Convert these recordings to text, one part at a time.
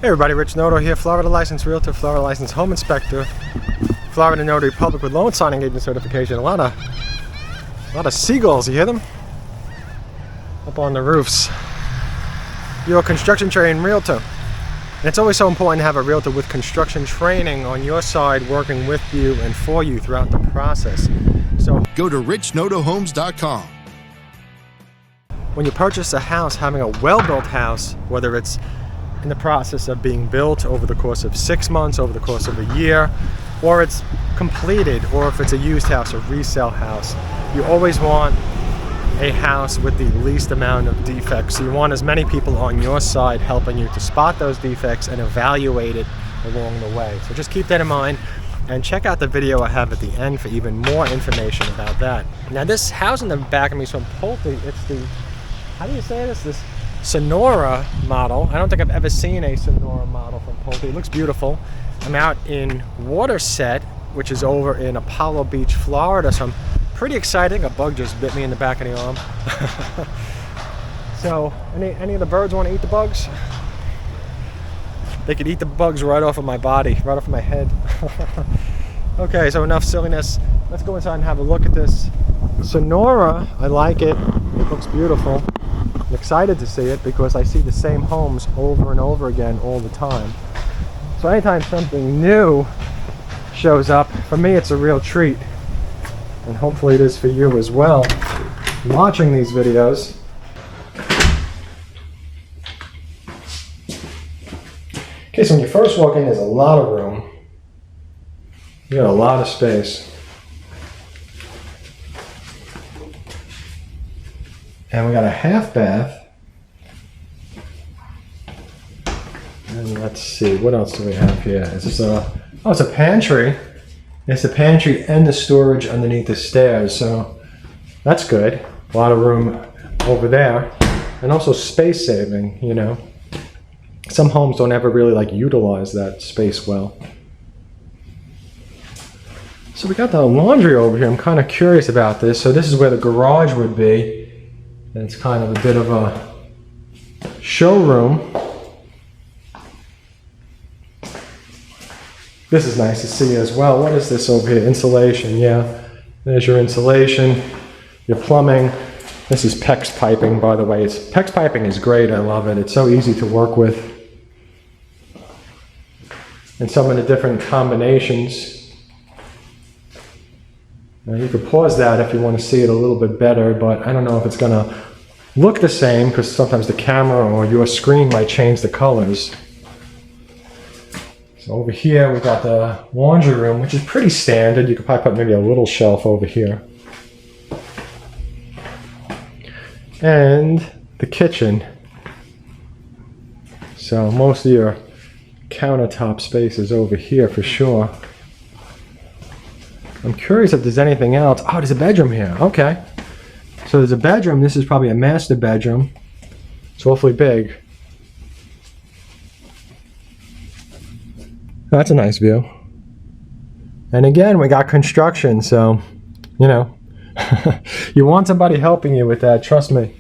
Hey everybody, Rich Noto here, Florida licensed realtor, Florida licensed home inspector, Florida Notary Public with loan signing agent certification. A lot of seagulls, you hear them? Up on the roofs. You're a construction trained realtor. And it's always so important to have a realtor with construction training on your side working with you and for you throughout the process. So go to richnotohomes.com. When you purchase a house, having a well-built house, whether it's in the process of being built over the course of 6 months, over the course of a year, or it's completed, or if it's a used house or resale house, you always want a house with the least amount of defects. So you want as many people on your side helping you to spot those defects and evaluate it along the way. So just keep that in mind and check out the video I have at the end for even more information about that. Now this house in the back of me is from Pulte. It's the, how do you say this? This Sonora model. I don't think I've ever seen a Sonora model from Pulte. It looks beautiful. I'm out in Waterset, which is over in Apollo Beach, Florida, so I'm pretty excited. A bug just bit me in the back of the arm. So, any of the birds want to eat the bugs? They could eat the bugs right off of my body, right off of my head. Okay, so enough silliness. Let's go inside and have a look at this Sonora. I like it. It looks beautiful. I'm excited to see it because I see the same homes over and over again all the time. So anytime something new shows up, for me it's a real treat. And hopefully it is for you as well, watching these videos. Okay, so when you first walk in, there's a lot of room. You got a lot of space. And we got a half bath. And let's see, what else do we have here? Is this a, oh, it's a pantry. It's the pantry and the storage underneath the stairs, so that's good. A lot of room over there. And also space saving, you know. Some homes don't ever really utilize that space well. So we got the laundry over here. I'm kind of curious about this. So this is where the garage would be. And it's kind of a bit of a showroom. This is nice to see as well. What is this over here? Insulation, yeah. There's your insulation, your plumbing. This is PEX piping, by the way. PEX piping is great, I love it. It's so easy to work with. And so many different combinations. Now you could pause that if you want to see it a little bit better, but I don't know if it's going to look the same because sometimes the camera or your screen might change the colors. So over here we got the laundry room, which is pretty standard. You could probably put maybe a little shelf over here. And the kitchen. So most of your countertop space is over here for sure. I'm curious if there's anything else. Oh, there's a bedroom here. Okay. So there's a bedroom. This is probably a master bedroom. It's awfully big. That's a nice view. And again, we got construction, so, you know, you want somebody helping you with that, trust me.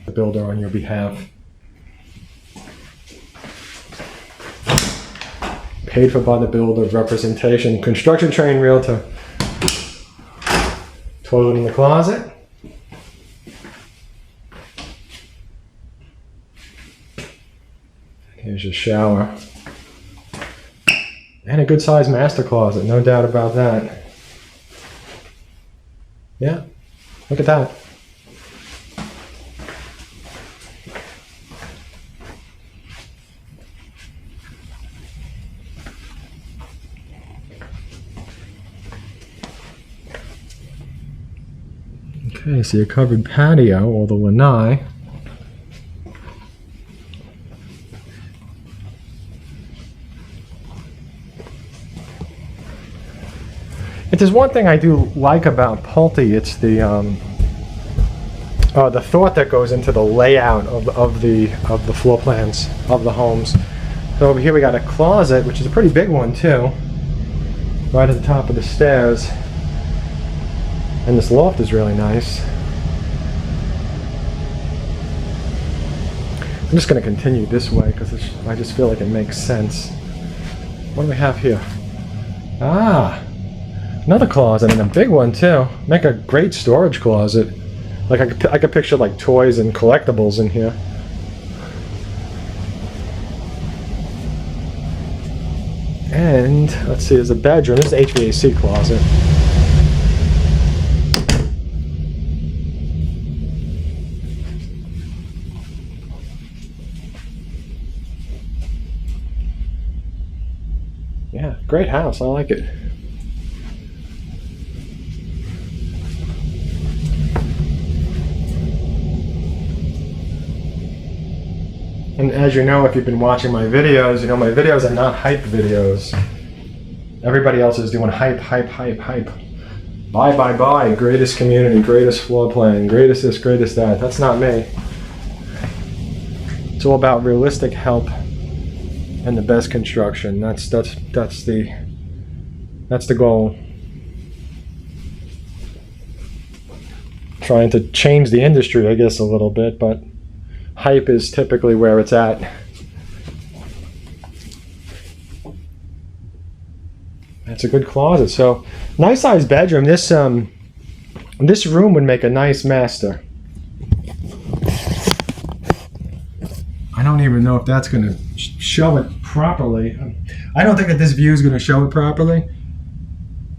The builder on your behalf. Paid for by the builder, representation, construction trained realtor. Toilet in the closet. Here's your shower. And a good sized master closet, no doubt about that. Yeah, look at that. Okay, so your covered patio, or the lanai. If there's one thing I do like about Pulte, it's the thought that goes into the layout of the floor plans of the homes. So over here we got a closet, which is a pretty big one too, right at the top of the stairs. And this loft is really nice. just going to continue this way because I just feel like it makes sense. What do we have here? Ah, another closet, and a big one too. Make a great storage closet. Like I could picture like toys and collectibles in here. And let's see, there's a bedroom. This is an HVAC closet. Yeah, great house. I like it. And as you know, if you've been watching my videos, you know my videos are not hype videos. Everybody else is doing hype, hype, hype, hype. Buy, buy, buy. Greatest community, greatest floor plan, greatest this, greatest that. That's not me. It's all about realistic help and the best construction. That's the goal. Trying to change the industry, I guess, a little bit, but hype is typically where it's at. That's a good closet. So, nice sized bedroom. This room would make a nice master. I don't even know if that's going to show it properly. I don't think that this view is going to show it properly,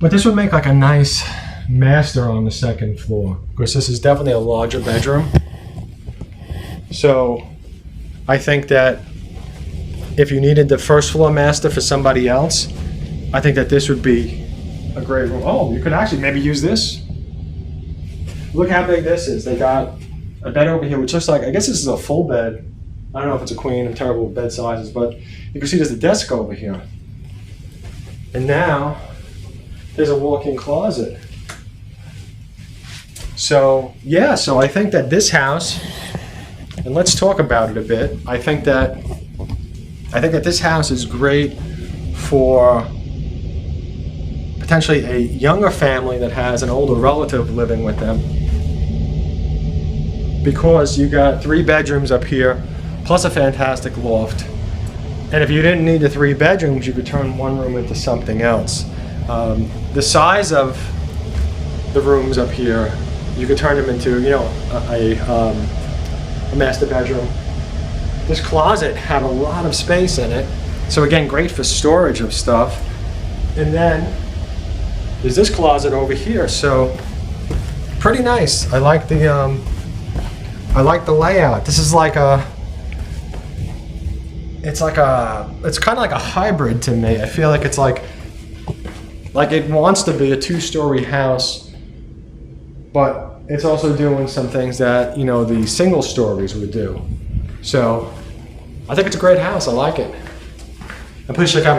but this would make like a nice master on the second floor. Of course, this is definitely a larger bedroom. So I think that if you needed the first floor master for somebody else, I think that this would be a great room. Oh, you could actually maybe use this. Look how big this is. They got a bed over here, which looks like, I guess this is a full bed. I don't know if it's a queen. I'm terrible with bed sizes, but you can see there's a desk over here. And now there's a walk-in closet. So yeah, so I think that this house, and let's talk about it a bit. I think that this house is great for potentially a younger family that has an older relative living with them, because you got 3 bedrooms up here plus a fantastic loft. And if you didn't need the 3 bedrooms, you could turn one room into something else. The size of the rooms up here, you could turn them into, you know, a master bedroom. This closet had a lot of space in it, so again, great for storage of stuff. And then there's this closet over here, so pretty nice. I like the layout. This is like it's kind of like a hybrid to me. I feel like it's like it wants to be a 2-story house, but it's also doing some things that, you know, the single stories would do. So I think it's a great house. I like it. And please check out